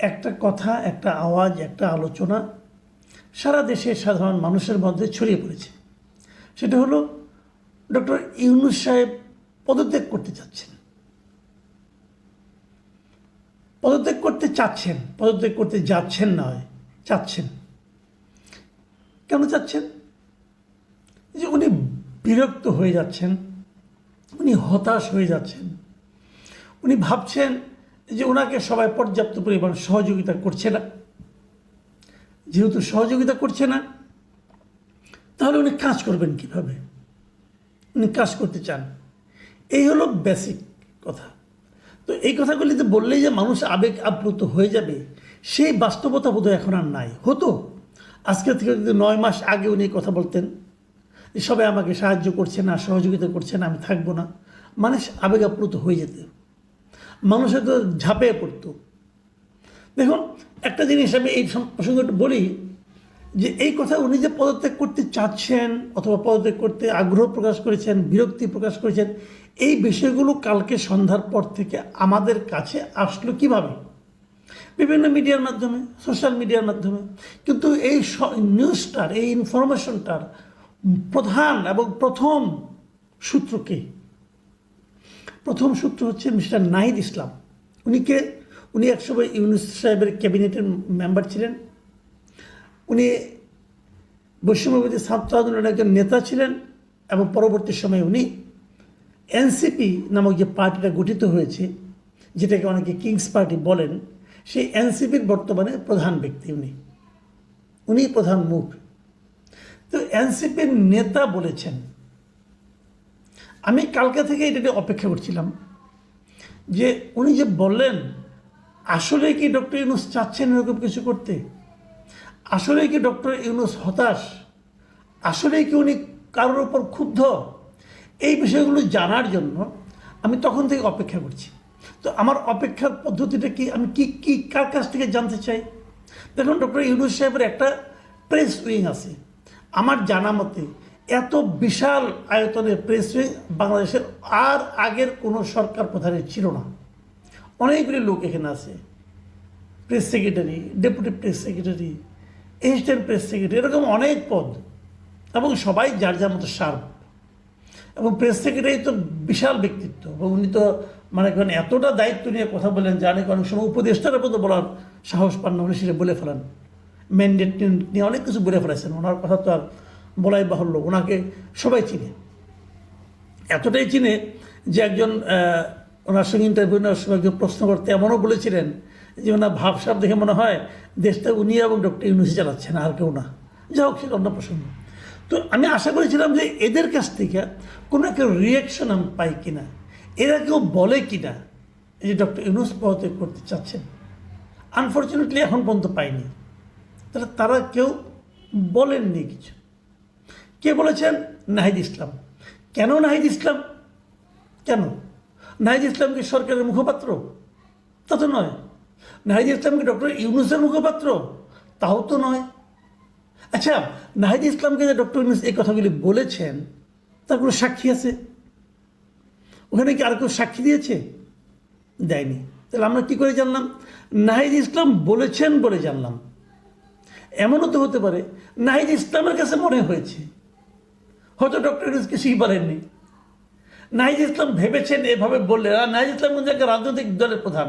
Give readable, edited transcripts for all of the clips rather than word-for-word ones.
একটা কথা, একটা আওয়াজ, একটা আলোচনা সারা দেশের সাধারণ মানুষের মধ্যে ছড়িয়ে পড়েছে। সেটা হলো ডক্টর ইউনূস সাহেব পদত্যাগ করতে চাচ্ছেন। পদত্যাগ করতে চাচ্ছেন, পদত্যাগ করতে যাচ্ছেন নয়, চাচ্ছেন। কেন চাচ্ছেন? যে উনি বিরক্ত হয়ে যাচ্ছেন, উনি হতাশ হয়ে যাচ্ছেন, উনি ভাবছেন যে ওনাকে সবাই পর্যাপ্ত পরিমাণ সহযোগিতা করছে না। যেহেতু সহযোগিতা করছে না, তাহলে উনি কাজ করবেন কিভাবে? উনি কাজ করতে চান। এই হলো বেসিক কথা। তো এই কথাগুলিতে বললেই যে মানুষ আবেগ আপ্লুত হয়ে যাবে, সেই বাস্তবতা বোধহয় এখন আর নাই। হতো আজকে থেকে যদি 9 মাস আগে উনি কথা বলতেন যে সবাই আমাকে সাহায্য করছে না, সহযোগিতা করছে না, আমি থাকবো না, মানুষ আবেগ আপ্লুত হয়ে যেত, মানুষ হয়তো ঝাঁপিয়ে পড়তো। দেখুন, একটা জিনিস আমি এই প্রসঙ্গটা বলি যে এই কথা উনি যে পদত্যাগ করতে চাচ্ছেন অথবা পদত্যাগ করতে আগ্রহ প্রকাশ করেছেন, বিরক্তি প্রকাশ করেছেন, এই বিষয়গুলো কালকে সন্ধ্যার পর থেকে আমাদের কাছে আসলো কিভাবে? বিভিন্ন মিডিয়ার মাধ্যমে, সোশ্যাল মিডিয়ার মাধ্যমে। কিন্তু এই নিউজটার, এই ইনফরমেশনটার প্রধান এবং প্রথম সূত্র কে? প্রথম সূত্র হচ্ছে মিস্টার নাহিদ ইসলাম। উনি একসময় ইউনূস সাহেবের ক্যাবিনেটের মেম্বার ছিলেন। উনি বৈষম্যবিরোধী ছাত্র আন্দোলনের একজন নেতা ছিলেন এবং পরবর্তী সময়ে উনি এনসিপি নামক যে পার্টিটা গঠিত হয়েছে, যেটাকে অনেকে কিংস পার্টি বলেন, সেই এনসিপির বর্তমানে প্রধান ব্যক্তি উনি প্রধান মুখ। তো এনসিপির নেতা বলেছেন, আমি কালকে থেকে এটা অপেক্ষা করছিলাম যে উনি যে বললেন, আসলে কি ডক্টর ইউনূস চাচ্ছেন এরকম কিছু করতে? আসলে কি ডক্টর ইউনূস হতাশ? আসলে কি উনি কারোর ওপর ক্ষুব্ধ? এই বিষয়গুলো জানার জন্য আমি তখন থেকে অপেক্ষা করছি। তো আমার অপেক্ষার পদ্ধতিটা কি, আমি কি কার কাছ থেকে জানতে চাই? দেখুন, ডক্টর ইউনূস সাহেবের একটা প্রেস উইং আছে। আমার জানা মতে এত বিশাল আয়তনের প্রেস উইং বাংলাদেশের আর আগের কোনো সরকার প্রধানের ছিল না। অনেকগুলি লোক এখানে আছে, press secretary, deputy press secretary, assistant press secretary, এরকম অনেক পদ, এবং সবাই যার যার মতো শার্প। এবং প্রেস সেক্রেটারি তো বিশাল ব্যক্তিত্ব, এবং উনি তো মানে এতটা দায়িত্ব নিয়ে কথা বলেন, জানে অনেক সময় উপদেষ্টার মতো বলার সাহস পান না, উনি সেটা বলে ফেলেন। ম্যান্ডেট নিয়ে অনেক কিছু বলে ফেলেছেন, ওনার কথা তো আর বলাই বাহুল্য। ওনাকে সবাই চিনে, এতটাই চিনে যে একজন ওনার সঙ্গে ইন্টারভিউ নেওয়ার সময় একজন প্রশ্ন করতে এমনও বলেছিলেন যে ওনার ভাবসাব দেখে মনে হয় দেশটা উনি এবং ডক্টর ইউনূসই চালাচ্ছেন, আর কেউ না। যা হোক, সেটা অন্য প্রসঙ্গ। তো আমি আশা করেছিলাম যে এদের কাছ থেকে কোনো একটা রিয়াকশন আমি পাই কিনা, এরা কেউ বলে কিনা যে ডক্টর ইউনূস পদত্যাগ করতে চাচ্ছেন। আনফর্চুনেটলি এখন পর্যন্ত পাইনি। তারা কেউ বলেননি কিছু। কে বলেছেন? নাহিদ ইসলাম। কেন নাহিদ ইসলাম? কেন? নাহিদ ইসলাম কি সরকারের মুখপাত্র? তা তো নয়। নাহিদ ইসলাম কি ডক্টর ইউনূসের মুখপাত্র? তাও তো নয়। আচ্ছা, নাহিদ ইসলামকে যে ডক্টর ইউনূস এই কথাগুলি বলেছেন, তার কোনো সাক্ষী আছে? ওখানে কি আর কেউ সাক্ষী দিয়েছে? দেয়নি। তাহলে আমরা কী করে জানলাম? নাহিদ ইসলাম বলেছেন বলে জানলাম। এমনও তো হতে পারে নাহিদ ইসলামের কাছে মনে হয়েছে, হয়তো ডক্টর ইউনূস কিছুই বলেননি। নাহিদ ইসলাম ভেবেছেন এভাবে বললে, নাহিদ ইসলাম কিন্তু একটা রাজনৈতিক দলের প্রধান,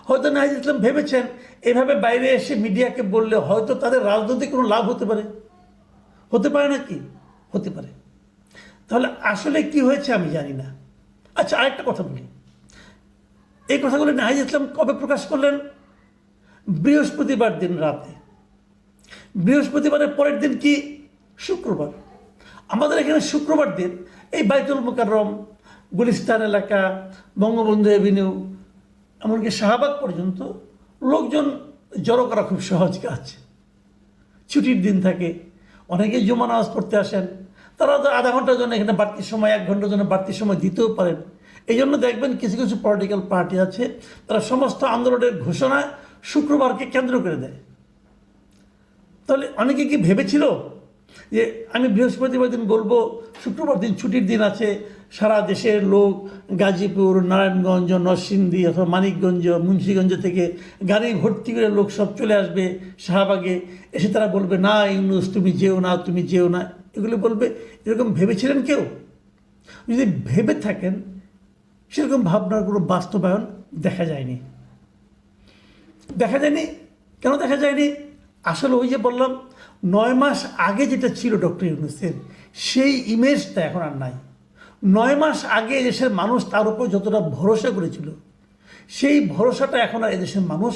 হয়তো নাহিদ ইসলাম ভেবেছেন এভাবে বাইরে এসে মিডিয়াকে বললে হয়তো তাদের রাজনৈতিক কোনো লাভ হতে পারে। হতে পারে না কি? হতে পারে। তাহলে আসলে কি হয়েছে আমি জানি না। আচ্ছা, আরেকটা কথা বলি। এই কথাগুলো নাহিদ ইসলাম কবে প্রকাশ করলেন? বৃহস্পতিবার দিন রাতে। বৃহস্পতিবারের পরের দিন কি? শুক্রবার। আমাদের এখানে শুক্রবার দিন এই বাইতুল মোকাররম, গুলিস্তান এলাকা, বঙ্গবন্ধু এভিনিউ, এমনকি শাহবাগ পর্যন্ত লোকজন জড়ো করা খুব সহজ কাজ। ছুটির দিন থাকে, অনেকেই জুমা নামাজ পড়তে আসেন। তারা তো আধা ঘন্টার জন্য এখানে বাড়তি সময়, 1 ঘন্টার জন্য বাড়তি সময় দিতেও পারেন। এই জন্য দেখবেন কিছু কিছু পলিটিক্যাল পার্টি আছে, তারা সমস্ত আন্দোলনের ঘোষণা শুক্রবারকে কেন্দ্র করে দেয়। তাহলে অনেকে কি ভেবেছিল যে আমি বৃহস্পতিবার দিন বলবো, শুক্রবার দিন ছুটির দিন আছে, সারা দেশের লোক গাজীপুর, নারায়ণগঞ্জ, নরসিংদী অথবা মানিকগঞ্জ, মুন্সিগঞ্জ থেকে গাড়ি ভর্তি করে লোক সব চলে আসবে শাহবাগে, এসে তারা বলবে না ইউনূস তুমি যেও না, তুমি যেও না, এগুলো বলবে। এরকম ভেবেছিলেন কেউ? যদি ভেবে থাকেন, সেরকম ভাবনার কোনো বাস্তবায়ন দেখা যায়নি। কেন দেখা যায়নি? আসলে ওই যে বললাম, 9 মাস আগে যেটা ছিল ডক্টর ইউনূসের, সেই ইমেজটা এখন আর নাই। 9 মাস আগে এদেশের মানুষ তার উপর যতটা ভরসা করেছিল, সেই ভরসাটা এখন আর এদেশের মানুষ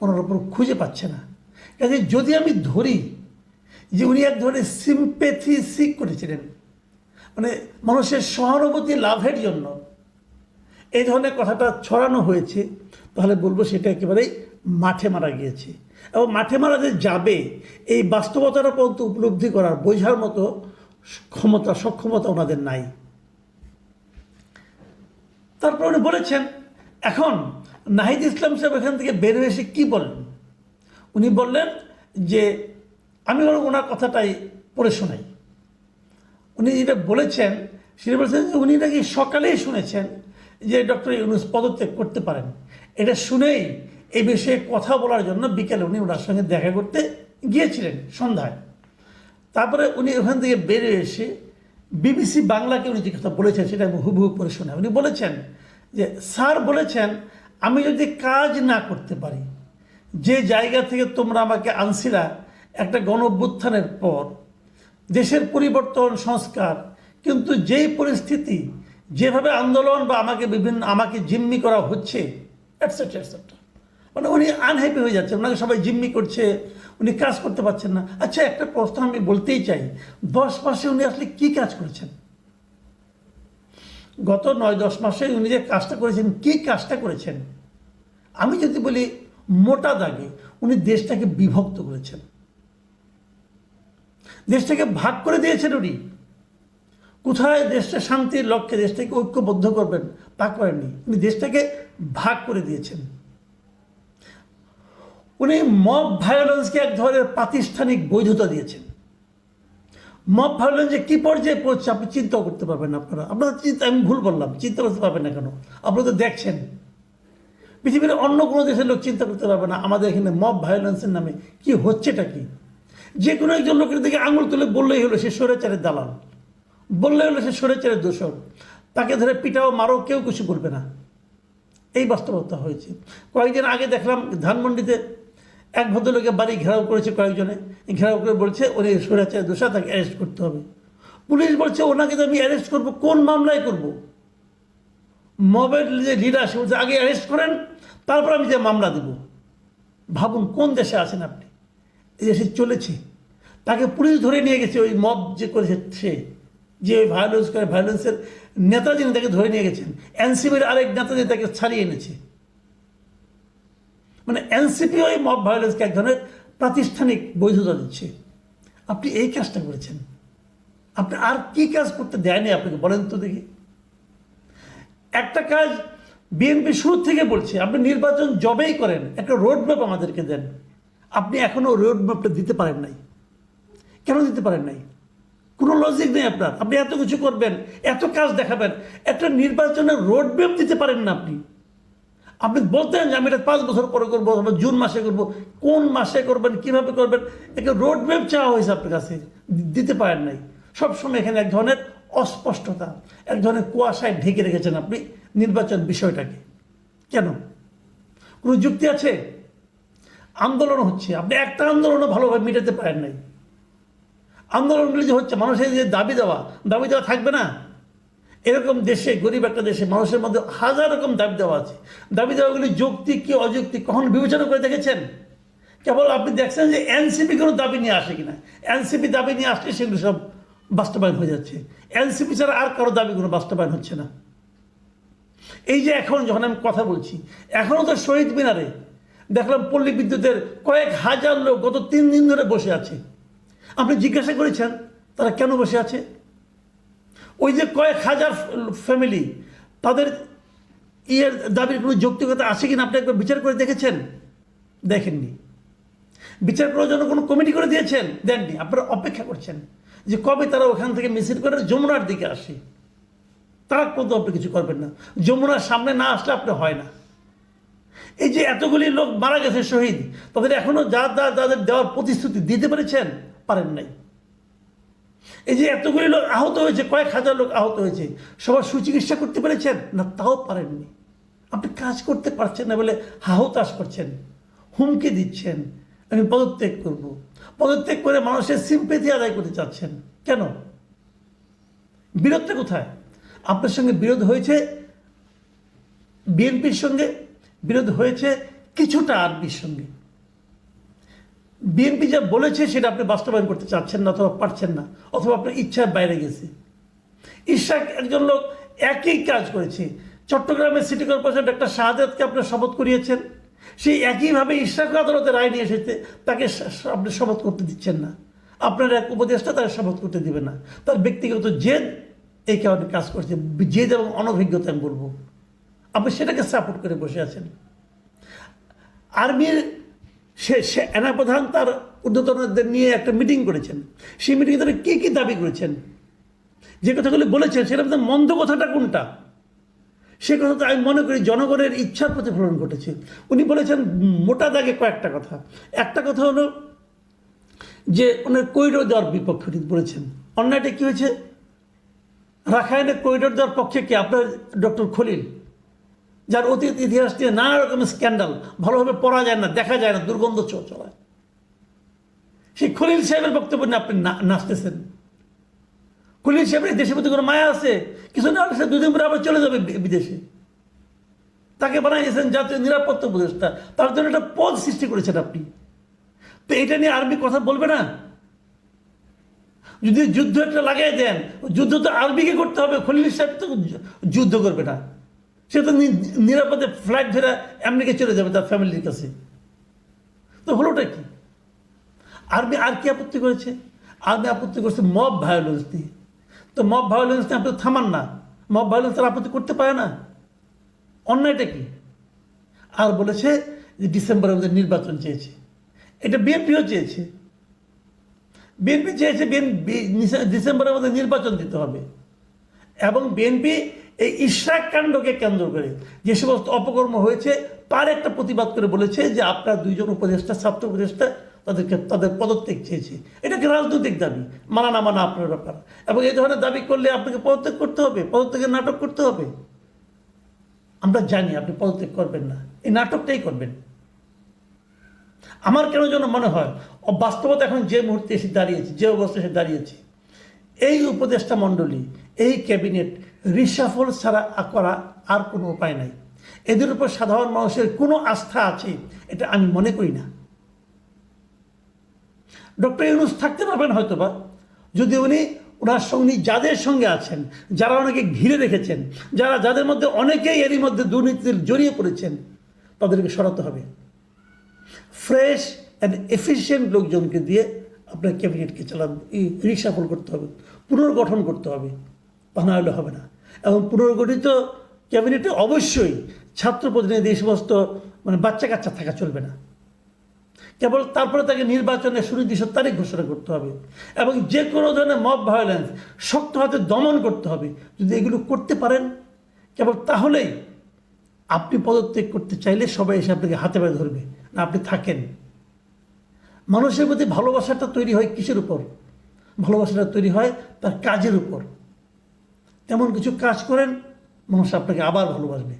ওনার উপর খুঁজে পাচ্ছে না। কাজে যদি আমি ধরি যে উনি এক ধরনের সিম্প্যাথি সিক করেছিলেন, মানে মানুষের সহানুভূতি লাভের জন্য এই ধরনের কথাটা ছড়ানো হয়েছে, তাহলে বলবো সেটা একেবারেই মাঠে মারা গিয়েছে। এবং মাঠে মারা যে যাবে, এই বাস্তবতাটা পর্যন্ত উপলব্ধি করার, বোঝার মতো সক্ষমতা ওনাদের নাই। তারপর উনি বলেছেন, এখন নাহিদ ইসলাম সাহেব এখান থেকে বের হয়ে এসে কী বললেন? উনি বললেন যে, আমি ওনার কথাটাই পড়ে শোনাই। উনি যেটা বলেছেন সেটা বলেছেন যে উনি নাকি সকালেই শুনেছেন যে ডক্টর ইউনূস পদত্যাগ করতে পারেন। এটা শুনেই এই বিষয়ে কথা বলার জন্য বিকেলে উনি ওনার সঙ্গে দেখা করতে গিয়েছিলেন সন্ধ্যায়। তারপরে উনি ওখান থেকে বেরিয়ে এসে বিবিসি বাংলাকে উনি যে কথা বলেছেন সেটা আমি হুবহু পড়ে শোনাই। উনি বলেছেন যে, স্যার বলেছেন আমি যদি কাজ না করতে পারি, যে জায়গা থেকে তোমরা আমাকে আনছিলা একটা গণ-অভ্যুত্থানের পর, দেশের পরিবর্তন, সংস্কার, কিন্তু যেই পরিস্থিতি, যেভাবে আন্দোলন বা আমাকে জিম্মি করা হচ্ছে, এটসেট্রা এটসেট্রা, মানে উনি আনহ্যাপি হয়ে যাচ্ছে, ওনাকে সবাই জিম্মি করছে, উনি কাজ করতে পারছেন না। আচ্ছা, একটা প্রশ্ন আমি বলতেই চাই, 10 মাসে উনি আসলে কী কাজ করেছেন? গত 9-10 মাসে উনি যে কাজটা করেছেন, কী কাজটা করেছেন? আমি যদি বলি মোটা দাগে, উনি দেশটাকে বিভক্ত করেছেন, দেশটাকে ভাগ করে দিয়েছেন। উনি কোথায় দেশটা শান্তির লক্ষ্যে দেশটাকে ঐক্যবদ্ধ করবেন তা করেননি, উনি দেশটাকে ভাগ করে দিয়েছেন। উনি মব ভায়োলেন্সকে এক ধরনের প্রাতিষ্ঠানিক বৈধতা দিয়েছেন। মব ভায়োলেন্স যে কী পর্যায়ে পড়ছে আপনি চিন্তাও করতে পারবেন না। আপনারা আমি ভুল বললাম, চিন্তা করতে পারবেন না কেন? আপনারা তো দেখছেন, পৃথিবীর অন্য কোনো দেশের লোক চিন্তা করতে পারবে না আমাদের এখানে মব ভায়োলেন্সের নামে কি হচ্ছেটা কি। যে কোনো একজন লোকের দিকে আঙুল তুলে বললেই হলো সে স্বৈরাচারের দালাল, বললেই হলো সে স্বৈরাচারের দোষর, তাকে ধরে পিটাও মারো, কেউ কিছু বলবে না। এই বাস্তবতা হয়েছে। কয়েকদিন আগে দেখলাম ধানমন্ডিতে এক ভদ্রলোকের বাড়ি ঘেরাও করেছে কয়েকজনে, ঘেরাও করে বলছে উনি স্বৈরাচারের দোষা, তাকে অ্যারেস্ট করতে হবে। পুলিশ বলছে ওনাকে তো আমি অ্যারেস্ট করবো, কোন মামলায় করব? মবের যে লিডার সে বলছে আগে অ্যারেস্ট করেন, তারপর আমি যে মামলা দেব। ভাবুন কোন দেশে আছেন আপনি? এই দেশে চলেছে। তাকে পুলিশ ধরে নিয়ে গেছে, ওই মব যে করেছে সে, যে ওই ভায়োলেন্স করে, ভায়োলেন্সের নেতা যিনি তাকে ধরে নিয়ে গেছেন, এনসিপির আরেক নেতা যে তাকে ছাড়িয়ে এনেছে। মানে এনসিপি ওই মব ভায়োলেন্সকে এক ধরনের প্রাতিষ্ঠানিক বৈধতা দিচ্ছে। আপনি এই কাজটা করেছেন, আপনি আর কি কাজ করতে দেয়নি আপনাকে বলেন তো দেখি? একটা কাজ বিএনপি শুরু থেকে বলছে, আপনি নির্বাচন জবেই করেন একটা রোডম্যাপ আমাদেরকে দেন। আপনি এখনও রোডম্যাপটা দিতে পারেন নাই। কেন দিতে পারেন নাই? কোনো লজিক নেই আপনার। আপনি এত কিছু করবেন, এত কাজ দেখাবেন, একটা নির্বাচনের রোডম্যাপ দিতে পারেন না আপনি। আপনি বলতেন যে আমি এটা 5 বছর পরে করবো, আমরা জুন মাসে করবো, কোন মাসে করবেন, কীভাবে করবেন, একটা রোডম্যাপ চাওয়া হয়েছে আপনার কাছে, দিতে পারেন নাই। সবসময় এখানে এক ধরনের অস্পষ্টতা, এক ধরনের কুয়াশায় ঢেকে রেখেছেন আপনি নির্বাচন বিষয়টাকে। কেন? কোনো যুক্তি আছে? আন্দোলন হচ্ছে, আপনি একটা আন্দোলনও ভালোভাবে মেটাতে পারেন নাই। আন্দোলনগুলি যে হচ্ছে, মানুষের যে দাবি দেওয়া থাকবে না? এরকম দেশে, গরিব একটা দেশে মানুষের মধ্যে হাজার রকম দাবি দেওয়া আছে। দাবি দেওয়াগুলি যৌক্তিক কি অযৌক্তিক কখনো বিবেচনা করে দেখেছেন? কেবল আপনি দেখছেন যে এনসিপি কোনো দাবি নিয়ে আসে কিনা। এনসিপি দাবি নিয়ে আসলে সেগুলো সব বাস্তবায়ন হয়ে যাচ্ছে। এনসিপি ছাড়া আর কারো দাবি কোনো বাস্তবায়ন হচ্ছে না। এই যে এখন যখন আমি কথা বলছি, এখনও তো শহীদ মিনারে দেখলাম পল্লী বিদ্যুতের কয়েক হাজার লোক গত 3 দিন ধরে বসে আছে। আপনি জিজ্ঞাসা করেছেন তারা কেন বসে আছে? ওই যে কয়েক হাজার ফ্যামিলি, তাদের দাবির কোনো যৌক্তিকতা আছে কিনা আপনি একবার বিচার করে দেখেছেন? দেখেননি। বিচার করার জন্য কোনো কমিটি করে দিয়েছেন? দেননি। আপনারা অপেক্ষা করছেন যে কবে তারা ওখান থেকে মিছিল করে যমুনার দিকে আসে। তারা পর্যন্ত আপনি কিছু করবেন না। যমুনার সামনে না আসলে আপনি হয় না। এই যে এতগুলি লোক মারা গেছে শহীদ, তাদের এখনো যাদের দেওয়ার প্রতিশ্রুতি দিতে পেরেছেন, পারেন নাই। এই যে এতগুলি লোক আহত হয়েছে, কয়েক হাজার লোক আহত হয়েছে, সবার সুচিকিৎসা করতে পেরেছেন না, তাও পারেননি। আপনি কাজ করতে পারছেন না বলে হাহুতাশ করছেন, হুমকি দিচ্ছেন, আমি পদত্যাগ করব। পদত্যাগ করে মানুষের সিম্পেথি আদায় করতে চাচ্ছেন কেন? বিরোধটা কোথায়? আপনার সঙ্গে বিরোধ হয়েছে বিএনপির সঙ্গে, বিরোধ হয়েছে কিছুটা আরবির সঙ্গে। বিএনপি যা বলেছে সেটা আপনি বাস্তবায়ন করতে চাচ্ছেন না, অথবা পারছেন না, অথবা আপনার ইচ্ছার বাইরে গেছে। ইশরাক একজন লোক একই কাজ করেছে। চট্টগ্রামের সিটি কর্পোরেশন একটা শাহাদাতকে আপনার শপথ করিয়েছেন, সেই একইভাবে ইশরাক আদালতে রায় নিয়ে এসেছে, তাকে আপনি শপথ করতে দিচ্ছেন না। আপনার এক উপদেষ্টা তাকে শপথ করতে দিবে না। তার ব্যক্তিগত জেদ এই কারণে কাজ করছে, জেদ এবং অনভিজ্ঞতা আমি বলবো। আপনি সেটাকে সাপোর্ট করে বসে আছেন। আর্মির সেনাপ্রধান তার ঊর্ধ্বতনদের নিয়ে একটা মিটিং করেছেন। সেই মিটিংয়ে তারা কী কী দাবি করেছেন, যে কথাগুলি বলেছেন, সেটা মন্দ কথাটা কোনটা, সে কথা তো আমি মনে করি জনগণের ইচ্ছার প্রতিফলন ঘটেছে। উনি বলেছেন মোটা দাগে কয়েকটা কথা। একটা কথা হলো যে ওনার করিডোর দেওয়ার বিপক্ষে বলেছেন। অন্যটা কী হয়েছে? রাখাইনে করিডোর দেওয়ার পক্ষে কি আপনার ডক্টর খলিল, যার অতীত ইতিহাস নিয়ে নানা রকমের স্ক্যান্ডাল, ভালোভাবে পড়া যায় না, দেখা যায় না, দুর্গন্ধ চলায়, সেই খলিল সাহেবের বক্তব্য নিয়ে আপনি নাচতেছেন। খলিল সাহেবের দেশের প্রতি কোনো মায়া আছে? কিছু না, সে দুদিন পরে আবার চলে যাবে বিদেশে। তাকে বানাইছেন জাতীয় নিরাপত্তা উপদেষ্টা, তার জন্য একটা পদ সৃষ্টি করেছেন আপনি। তো এটা নিয়ে আর্মি কথা বলবে না? যদি যুদ্ধ একটা লাগাই দেন, যুদ্ধ তো আর্মিকে করতে হবে, খলিল সাহেব তো যুদ্ধ করবে না। সে তো নিরাপদে ফ্লাইট ধরে আমেরিকা চলে যাবে তার ফ্যামিলির কাছে। তো হলোটা কি? আর্মি আর কি আপত্তি করেছে? আর্মি আপত্তি করছে মব ভায়োলেন্স নিয়ে। তো মব ভায়োলেন্স নিয়ে আপনি থামান না, মব ভায়োলেন্স তারা আপত্তি করতে পারে না। অন্যায়টা কি? আর বলেছে যে ডিসেম্বরের মধ্যে নির্বাচন চেয়েছে। এটা বিএনপিও চেয়েছে। বিএনপি চেয়েছে ডিসেম্বরের মধ্যে নির্বাচন দিতে হবে। এবং বিএনপি এই ইশরাক কাণ্ডকে কেন্দ্র করে যে সমস্ত অপকর্ম হয়েছে তার একটা প্রতিবাদ করে বলেছে যে আপনার দুইজন উপদেষ্টা, ছাত্র উপদেষ্টা, তাদের পদত্যাগ চেয়েছে। এটাকে রাজনৈতিক দাবি, মানা না মানা আপনার ব্যাপার। এবং এই ধরনের দাবি করলে আপনাকে পদত্যাগ করতে হবে, পদত্যাগের নাটক করতে হবে। আমরা জানি আপনি পদত্যাগ করবেন না, এই নাটকটাই করবেন। আমার কেন যেন মনে হয় বাস্তবতা এখন যে মুহূর্তে এসে দাঁড়িয়েছে, যে অবস্থা এসে দাঁড়িয়েছে, এই উপদেষ্টা মণ্ডলী, এই ক্যাবিনেট রিসাফল ছাড়া করা আর কোনো উপায় নাই। এদের উপর সাধারণ মানুষের কোনো আস্থা আছে এটা আমি মনে করি না। ডক্টর ইউনূস থাকতে পারবেন হয়তোবা যদি উনি ওনার সঙ্গে যাদের সঙ্গে আছেন, যারা ওনাকে ঘিরে রেখেছেন, যাদের মধ্যে অনেকেই এরই মধ্যে দুর্নীতিতে জড়িয়ে পড়েছেন, তাদেরকে সরাতে হবে। ফ্রেশ অ্যান্ড এফিশিয়েন্ট লোকজনকে দিয়ে আপনার ক্যাবিনেটকে রিসাফল করতে হবে, পুনর্গঠন করতে হবে, তা না হলে হবে না। এবং পুনর্গঠিত ক্যাবিনেটে অবশ্যই ছাত্র প্রতিনিধি এই সমস্ত বাচ্চা কাচ্চা থাকা চলবে না। কেবল তারপরে তাকে নির্বাচনের সুনির্দিষ্ট তারিখ ঘোষণা করতে হবে এবং যে কোনো ধরনের মব ভায়োলেন্স শক্ত হাতে দমন করতে হবে। যদি এগুলো করতে পারেন, কেবল তাহলেই আপনি পদত্যাগ করতে চাইলে সবাই এসে আপনাকে হাতে পায়ে ধরবে না, আপনি থাকেন। মানুষের প্রতি ভালোবাসাটা তৈরি হয় কিসের উপর? ভালোবাসাটা তৈরি হয় তার কাজের উপর। তেমন কিছু কাজ করেন, মানুষ আপনাকে আবার ভালোবাসবে।